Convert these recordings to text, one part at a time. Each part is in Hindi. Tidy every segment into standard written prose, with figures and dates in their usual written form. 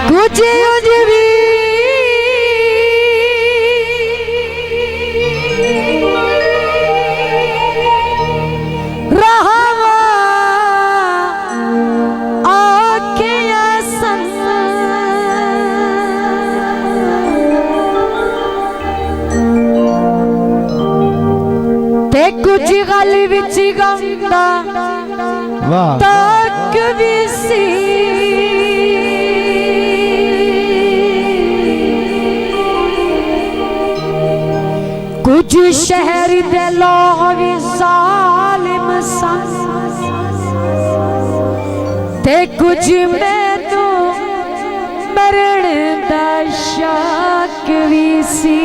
कुछ भी कुछ गल विच गंदा तक भी सी कुछ शहर दे लोग भी जालिम सन ते कुछ मैनू मरण दा शक भी सी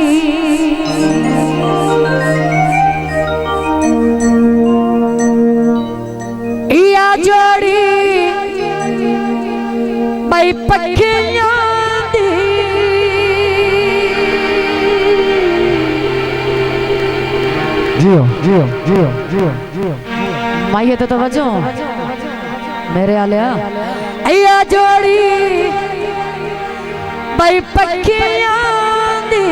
जोड़ी भाई पक्कियां दी जियो जियो जियो जियो जियो माइये तो वजो मेरे आलिया अया जोड़ी भाई पक्कियां दी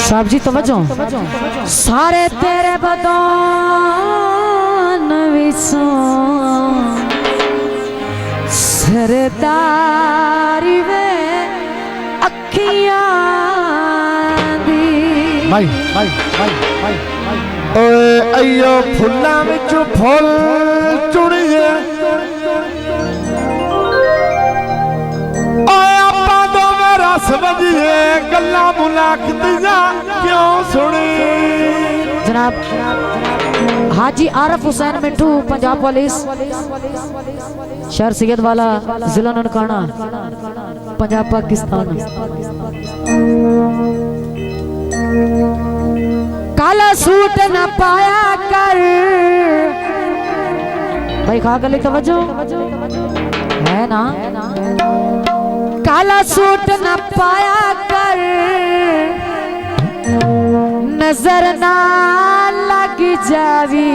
साहब जी तवज्जो सारे तेरे बदन विचों सरदारी वे अखियां दी भाई भाई भाई भाई ओए अयो फुल्लां विचों फुल चुड़िए समझिए गल्ला मुलाकातियां क्यों सुनी जनाब हाजी आरफ हुसैन मिठू पंजाब पुलिस शहर सैयद वाला जिला ननकाना पंजाब पाकिस्तान काला सूट न पाया कर भाई खा गली तवज्जो है ना काला सूट न पाया कर नजर ना लग जावी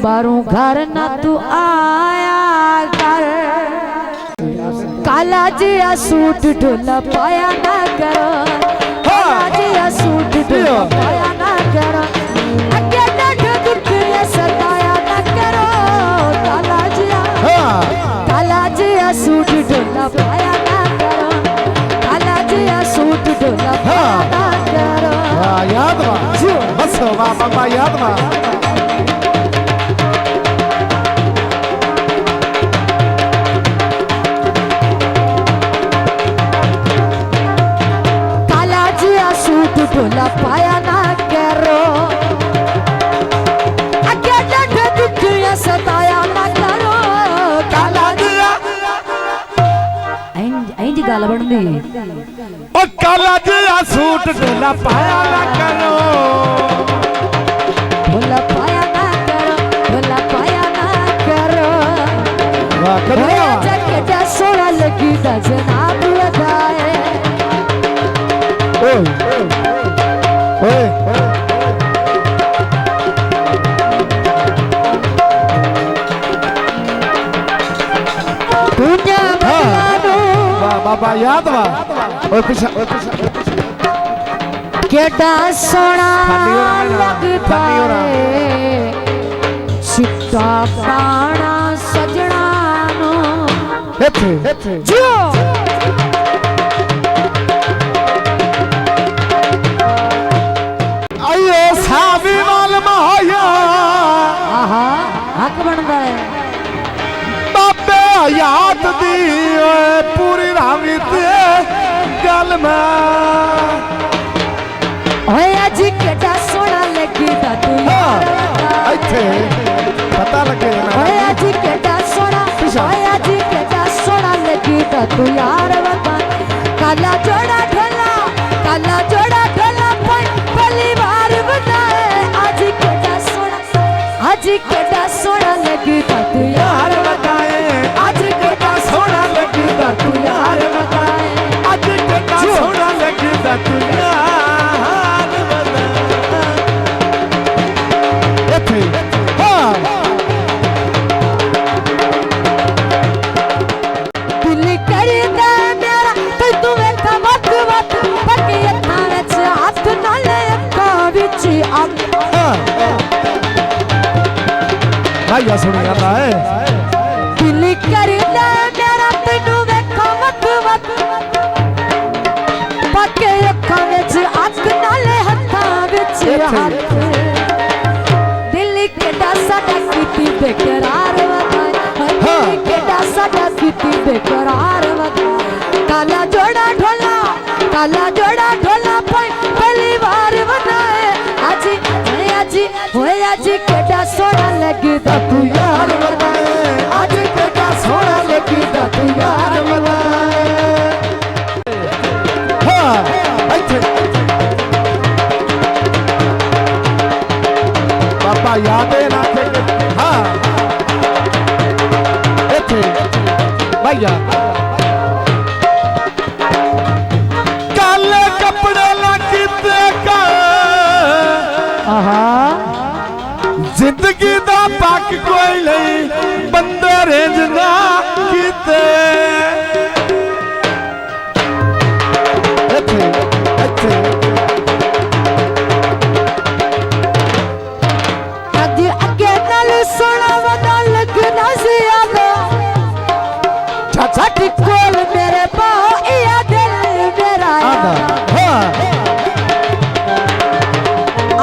बारू घर न तू आया कर काला जिया सूट ढोला पाया ना करो काला जिया सूट ढोला पाया ना करो अगे डट दुख ये सताया ना करो काला जिया सूट ढोला पाया ना करो काला जिया सूट ढोला पाया ना करो याद वा बस वाह बाबा याद वा काला जिया सूट ढोला पाया ना करो अगे डट दुख ये सताया ना करो काला गल बनदी ओ काला जिया सूट ढोला पाया ना करो ढोला पाया ना करो ढोला पाया ना करो वाह करो जैकेट सोना लगी दा जनाब लगाए ओए ओए दुनिया बाबा याद वा और पीछे केड़ा सोना लगता है चिट्टा पाना सजना नो जो आयो साबी वाल माया आहा हक बनदा है बाबे याद दी पूरी रावी ते गल में ओए अज केड़ा सोना लगी दा तू यार इथे पता लगे ना ओए अज केड़ा सोना ओए अज केड़ा सोना लगी दा तू यार बता काला जोड़ा ढोला पहली बार बताए आज केड़ा सोना लगी दा तू यार बताए आज केड़ा सोना लगी दा तू यार बताए भाईया सुनी जाता है दिल करदा मेरा तैनू वेखां वत वत पक्के अखां विच अख नाले हत्थां विच हत्थ दिल केड़ा साडा कीती बेकरार वदाई दिल केड़ा साडा कीती बेकरार वदाई काला जोड़ा ढोला पहली बार बनाए आज केड़ा सोना लगदा तू यार बनाए आज केड़ा सोना लगदा तू यार बनाए हाँ अच्छे पापा याद है ना हाँ अच्छे भैया काले कपड़े लगते का जिंदगी दा पाक कोई नहीं बंदे रेंज ना कीते अच्छे अच्छे अगे अगे नाल सोना वदा लगना ज़्यादा छठ कोल मेरे पाओ या दिल मेरा हाँ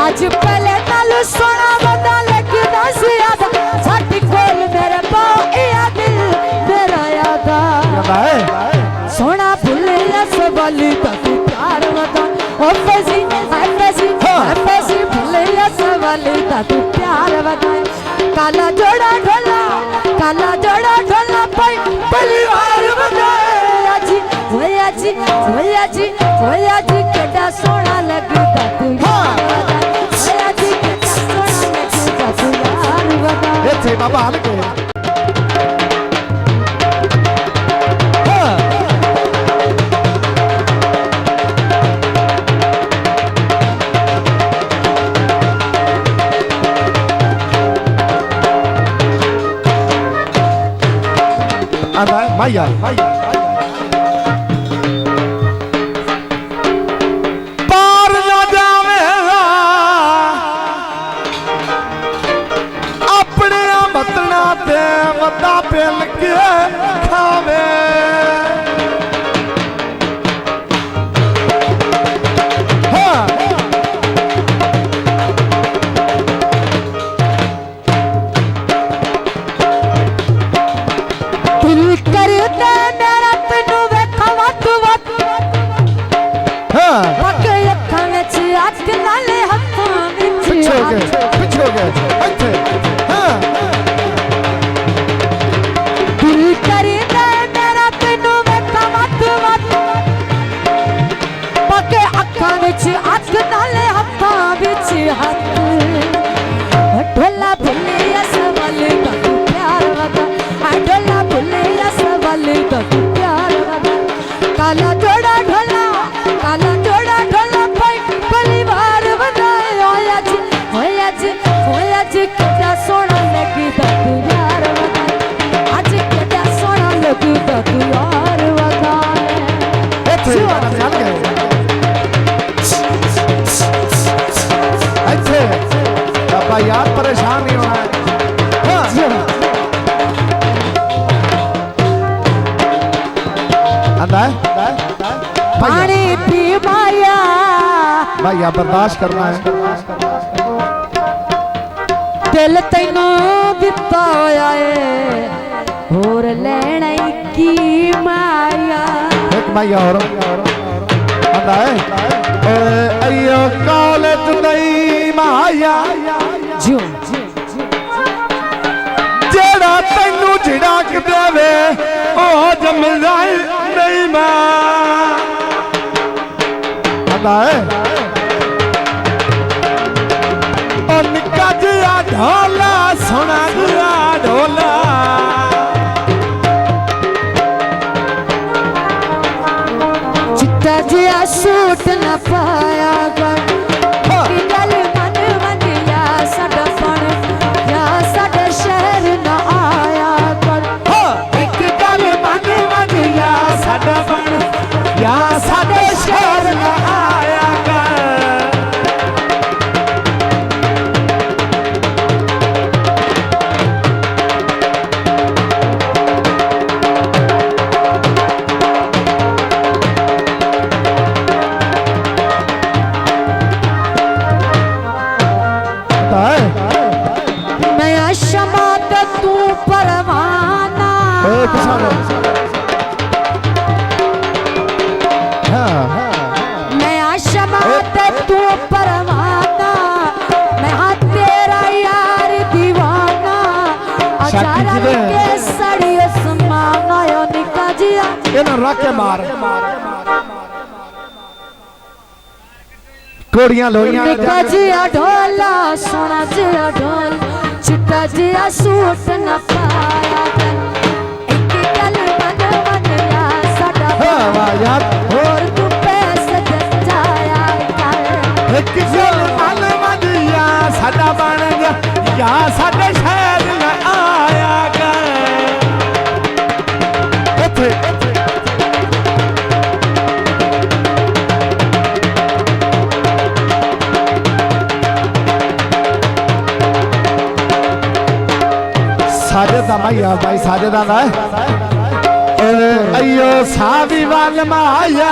आज पहले नाल सोना वदा लगना ज़्यादा छठ कोल मेरे पाओ या दिल मेरा यादा सोना भूले सवाली तक प्यार वदा ओ फैसी भूले सवाली तक प्यार वदा काला जोड़ा ढोला परिवार वदाए आज केड़ा सोना लगदा तू आज केड़ा सोना लगदा तू यार वदाए अच्छे बाबा हल्के भैया पार न जावेगा अपने मतना ते मता पेल के खावे हाँ पीछे हो गए अच्छे हाँ दिल करदा मेरा तैनू वेखां वत वत पक्के अखां विच अख नाले हत्थां विच हत्थ ढोला भुल्लिया सवाल दा तू प्यार वदा ढोला भुल्लिया सवाल दा तू प्यार वदा काला जोड़ा ढोला परिवार वदाए आज केड़ा सोना लगदा तू यार वदाए आज केड़ा सोना लगदा तू यार वदाए अच्छे पापा यार परेशान नहीं होना है पानी पी माया भैया बर्दाश्त करना है दिल तैनू दिता होया है होर लेना की माया एक भैया और आंदा है अयो कॉलेज नहीं माया जो जेड़ा तैनू झिड़क देवे ओ जमदा नहीं मां आंदा है ढोला सोना गुआ ढोला चिट्टा जिया सूट न पाया गल मन मंदिया साडा पण या साडे शहर न आया गल एक गल मन मंदिया साडा पण या साडे शहर न आया गल के मार कोड़ियां लोइयां निका जिया ढोला सोना जिया ढोल चिट्टा जिया सूट न पाया एक गल मन मन या साडा यार और तू पैसे जाया एक गल मन मन या साडा बन गया या साडे शहर न आया कर साजदा मैया भाई साजदा ना अयो सावी वाल माया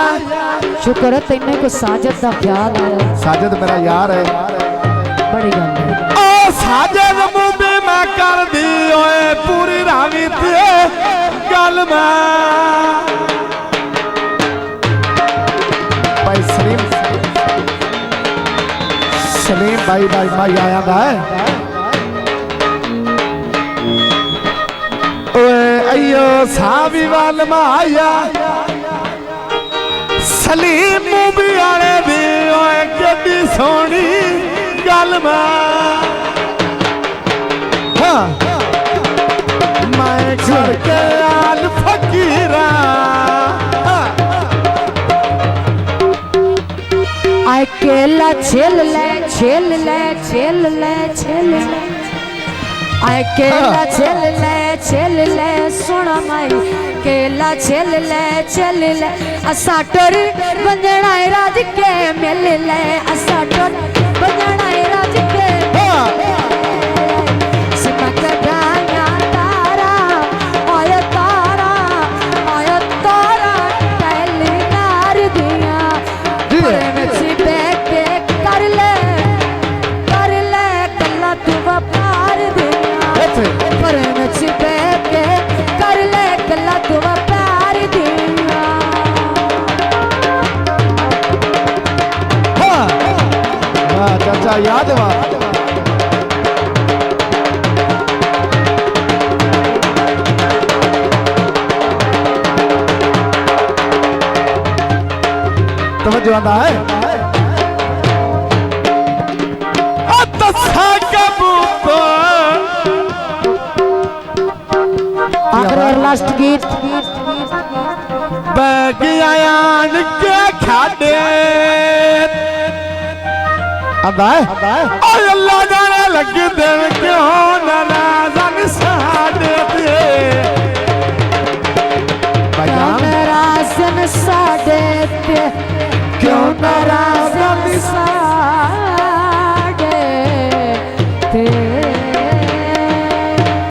शुक्र है तेने को साजद दा ख्याल आया साजद मेरा यार है बड़ी गल है ओ साजद मुंबे मैं कर दी ओए पूरी रावी ते गल मैं भाई सलीम भाई भाई आया था अयो सावी वाल माया सलीम भी आने दी ओए कितनी सोनी गल हाँ मैं घर के आल फकीरा आय केला छेल ले आय केला छेल ले सुन माई केला छेल ले असा टोर बंदना राज के मिल ले असा टोर बंदना राज के सिमक डाया तारा ओय तारा टैली नार दिया प्रेम सी बैठे कर ले कल्ला तू वपार दिया प्रेम सी बैठे कर ले कल्ला तू वपार दिया हाँ चाचा याद है समझ आता है आखिर और लास्ट गीत बगियान के खाडे अब अल्लाह जाने लग दिन क्यों नाराजन साडे नाराजन साडे क्यों नाराजन साडे